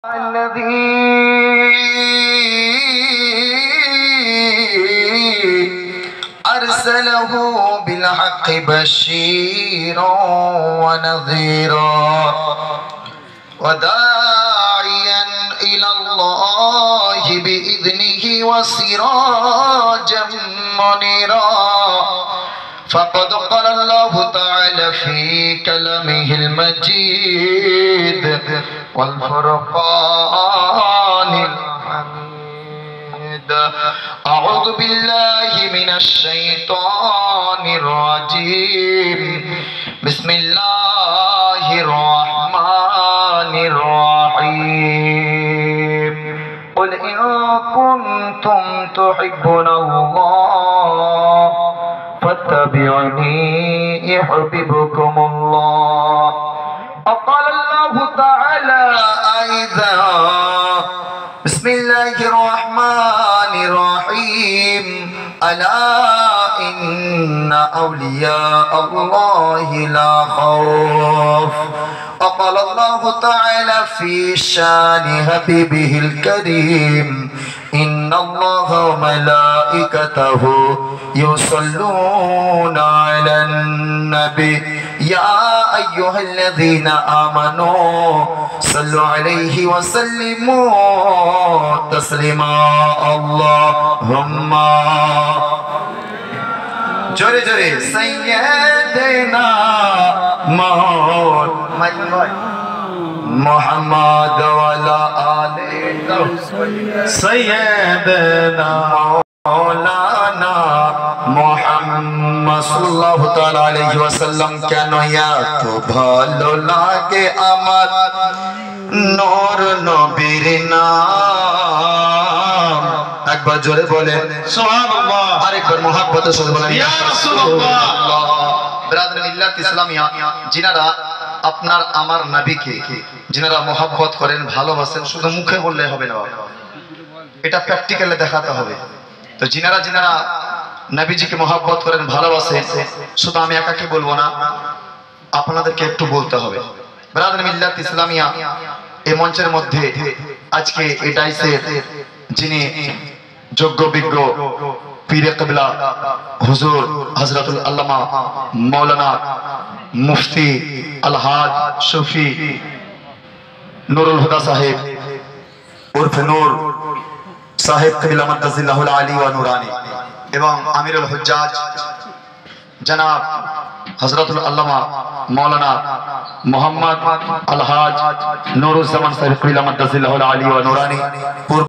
الذي أرسله بالحق بشيرا ونذيرا وداعيا إلى الله بإذنه وسراجا منيرا فقد قال الله تعالى في كلامه المجيد والفرقان الحميد. أعوذ بالله من الشيطان الرجيم. بسم الله الرحمن الرحيم. قل إن كنتم تحبون الله فاتبعوني يحببكم الله. وقال الله تعالى أيضا بسم الله الرحمن الرحيم. ألا إن أولياء الله لا خوف. وقال الله تعالى في شان حبيبه الكريم إن الله وملائكته يصلون على النبي يا أيها الذين آمنوا صلوا عليه وسلموا تسليما. اللهم জোরে জোরে সাইয়্যিদানা মুহাম্মদ ওয়ালা আলি সাইয়্যিদানা মাওলানা মুহাম্মদ সাল্লাল্লাহু তাআলা আলাইহি ওয়াসাল্লাম। কেন এত ভালো লাগে আমার নূর নবীর নাম। একবার জোরে বলেন সুবহানাল্লাহ, আরেকবার মুহাব্বতের সাথে বলেন ইয়া রাসূলুল্লাহ। ব্রাদার মিল্লাত ইসলামিয়া, যিনারা আপনার আমার নবীকে যিনারা মুহাব্বত করেন, ভালোবাসেন, শুধু মুখে বললে হবে না, এটা প্র্যাকটিক্যালে দেখাতে হবে। তো যিনারা যিনারা নবীজিকে মুহাব্বত করেন, ভালোবাসেন, শুধু আমি একাকে বলবো না, আপনাদেরকে একটু বলতে হবে। ব্রাদার মিল্লাত ইসলামিয়া এই মঞ্চের মধ্যে আজকে এই ডাইসের যিনি যোগ্য বিজ্ঞ পীরে কিবলা হুজুর হযরতুল আল্লামা মাওলানা মুফতি আলহাজ শফি নুরুল হুদা সাহেব উরফে নূর সাহেব কিবলা মাদ্দাজিল্লাহুল আলী ওয়া নুরানি এবং আমিরুল হুজ্জাজ জনাব হযরতুল আল্লামা মাওলানা মোহাম্মদ আলহাজ নুরুজ্জামান সাহেব কিবলা মাদ্দাজিল্লাহুল আলী ওয়া নুরানি।